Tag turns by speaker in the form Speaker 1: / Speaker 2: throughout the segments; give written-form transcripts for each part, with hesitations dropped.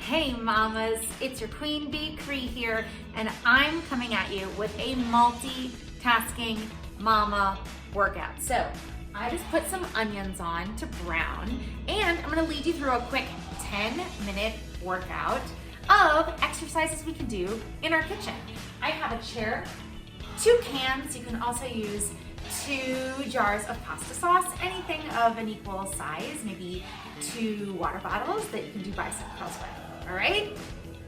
Speaker 1: Hey mamas, it's your Queen Bee Cree here, and I'm coming at you with a multitasking mama workout. So I just put some onions on to brown, and I'm gonna lead you through a quick 10-minute workout of exercises we can do in our kitchen. I have a chair, 2 cans. You can also use 2 jars of pasta sauce, anything of an equal size, maybe 2 water bottles that you can do bicep curls with. All right,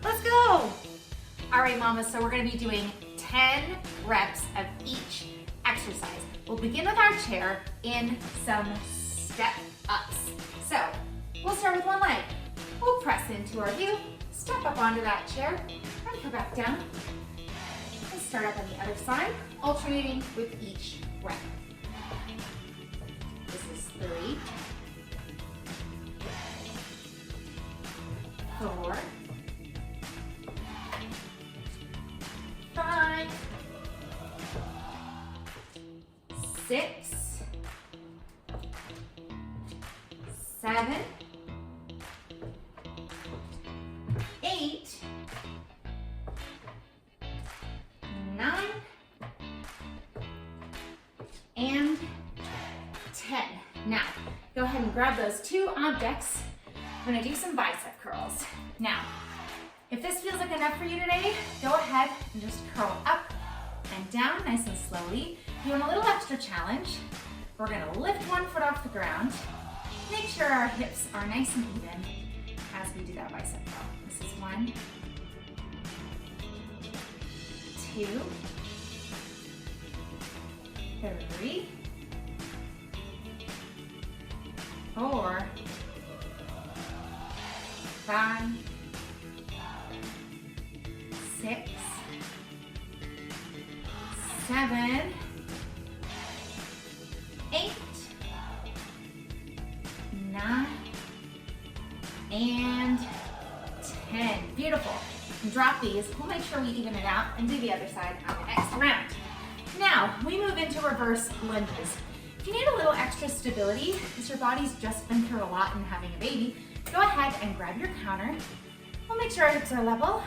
Speaker 1: let's go. All right, mamas, so we're gonna be doing 10 reps of each exercise. We'll begin with our chair in some step ups. So we'll start with one leg. We'll press into our heel, step up onto that chair, and come back down. And start up on the other side, alternating with each rep. This is 3, 4, 5, 6, 7, 8, 9, and 10. Now, go ahead and grab those 2 objects. We're gonna do some bicep curls. Now, if this feels like enough for you today, go ahead and just curl up and down nice and slowly. If you want a little extra challenge, we're gonna lift one foot off the ground. Make sure our hips are nice and even as we do that bicep curl. This is 1, 2, 3, 4, 5, 6, 7, 8, 9, and 10. Beautiful. And drop these. We'll make sure we even it out and do the other side on the next round. Now, we move into reverse lunges. If you need a little extra stability, because your body's just been through a lot in having a baby, go ahead and grab your counter. We'll make sure our hips are level.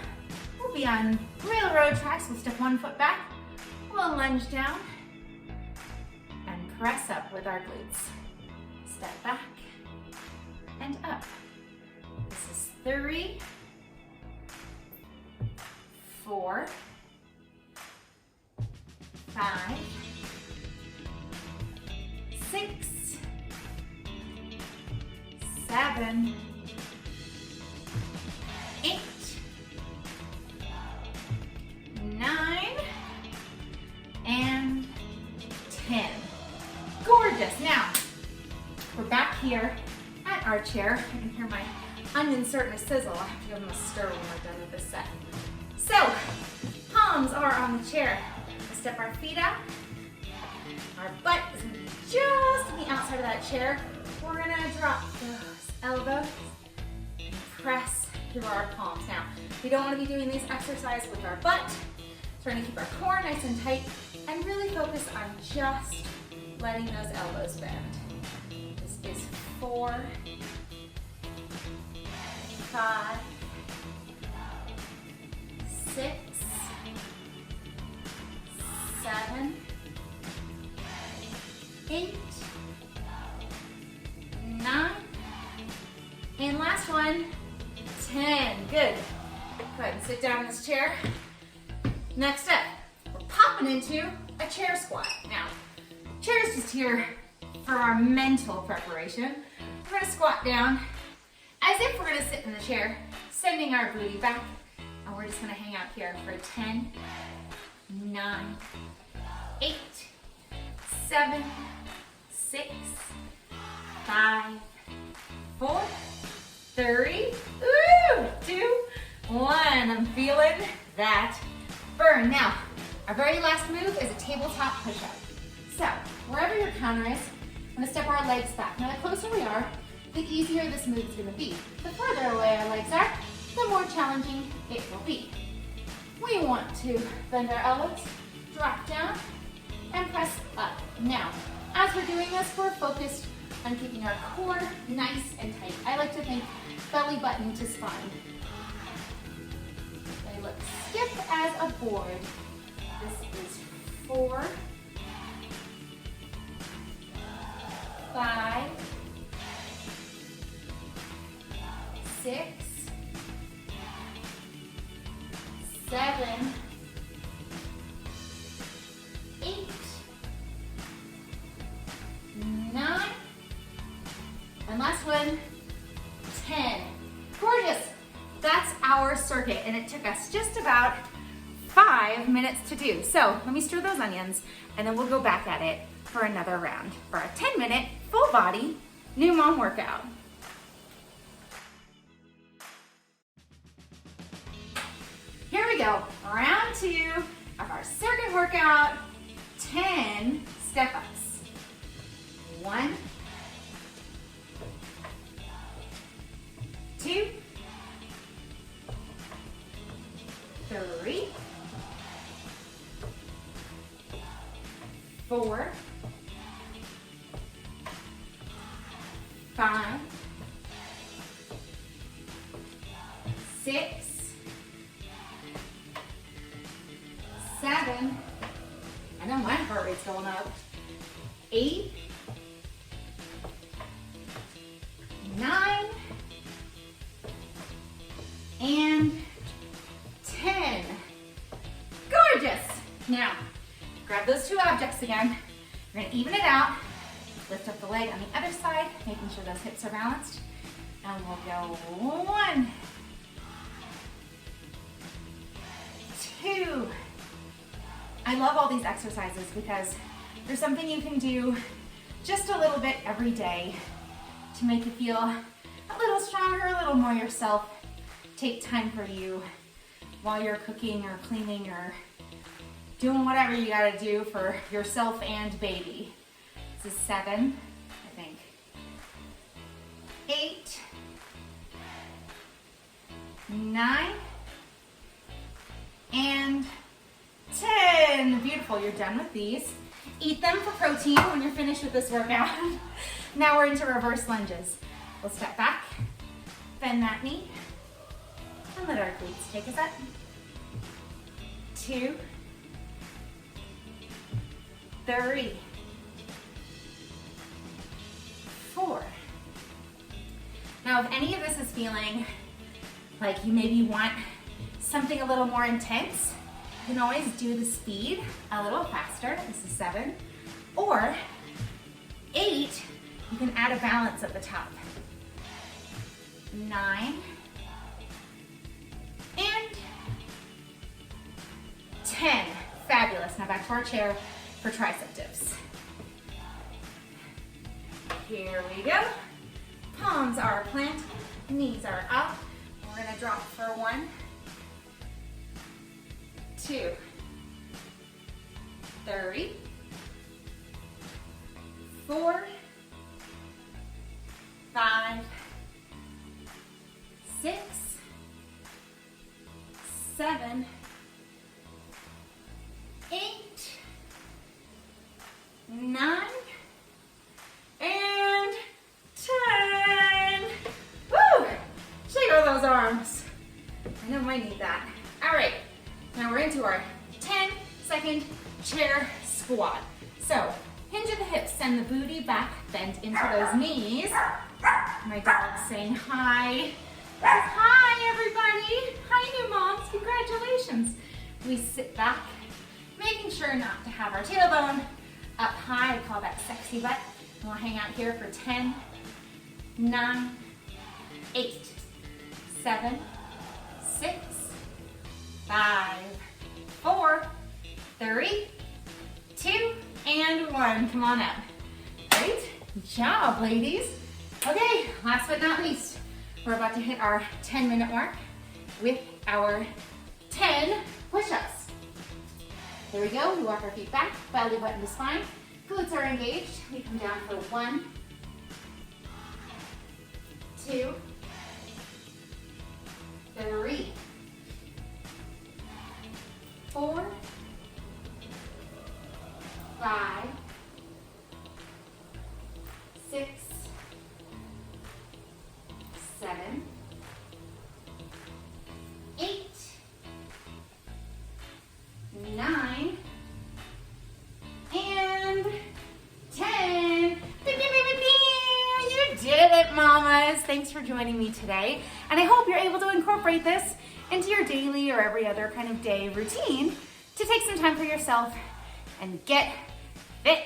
Speaker 1: We'll be on railroad tracks. We'll step 1 foot back. We'll lunge down and press up with our glutes. Step back and up. This is 3, 4, 5, 6, 7, 8, 9, and 10. Gorgeous. Now, we're back here at our chair. You can hear my onions starting to sizzle. I have to give them a stir when we're done with this set. So, palms are on the chair. We'll step our feet out. Our butt is going to be just on the outside of that chair. We're going to drop those elbows and press through our palms. Now, we don't want to be doing these exercises with our butt. So we're going to keep our core nice and tight and really focus on just letting those elbows bend. This is 4, 5, 6, 7, 8, 9, and last one, 10. Good. Go ahead and sit down in this chair. Next up, we're popping into a chair squat. Now, chair is just here for our mental preparation. We're gonna squat down as if we're gonna sit in the chair, sending our booty back, and we're just gonna hang out here for 10, 9, 8, 7, 6, 5, 4, 3, 2, 1. I'm feeling that burn. Now, our very last move is a tabletop push-up. So, wherever your counter is, I'm gonna step our legs back. Now, the closer we are, the easier this move is gonna be. The further away our legs are, the more challenging it will be. We want to bend our elbows, drop down, and press up. Now, as we're doing this, we're focused on keeping our core nice and tight. I like to think belly button to spine. look stiff as a board. This is 4, 5, 6, 7, 8, 9, and last one, 10. Gorgeous. That's our circuit, and it took us just about 5 minutes to do. So let me stir those onions, and then we'll go back at it for another round for a 10-minute full body new mom workout. Here we go, round 2 of our circuit workout, 10 step-ups. 1, 2, 3, 4, 5, 6, 7, I know my heart rate's going up, 8, 9, and 10. Gorgeous. Now, grab those 2 objects again. We're gonna even it out. Lift up the leg on the other side, making sure those hips are balanced. And we'll go 1, 2. I love all these exercises because there's something you can do just a little bit every day to make you feel a little stronger, a little more yourself. Take time for you while you're cooking or cleaning or doing whatever you gotta do for yourself and baby. This is 7, I think. 8, 9, and 10. Beautiful, you're done with these. Eat them for protein when you're finished with this workout. Now we're into reverse lunges. We'll step back, bend that knee, and let our glutes take us up. 2, 3, 4. Now, if any of this is feeling like you maybe want something a little more intense, you can always do the speed a little faster. This is 7. Or 8, you can add a balance at the top. 9, and 10. Fabulous. Now back to our chair for tricep dips. Here we go. Palms are planted, knees are up. We're gonna drop for 1, 2, 3, 4, 5, 6, 7, 8, 9, and 10. Woo! Shake all those arms. I know I might need that. All right, now we're into our 10-second chair squat. So, hinge at the hips, send the booty back, bend into those knees. My dog's saying hi. Hi, everybody. Hi, new moms. Congratulations. We sit back, making sure not to have our tailbone up high. I call that sexy butt. And we'll hang out here for 10, 9, 8, 7, 6, 5, 4, 3, 2, and 1. Come on up. Great job, ladies. Okay, last but not least, we're about to hit our 10-minute mark with our 10 push-ups. There we go. We walk our feet back, belly button to spine. Glutes are engaged. We come down for 1, 2, 3, 4, 5, 6, 7, 8, 9, and 10. You did it, mamas. Thanks for joining me today. And I hope you're able to incorporate this into your daily or every other kind of day routine to take some time for yourself and get fit.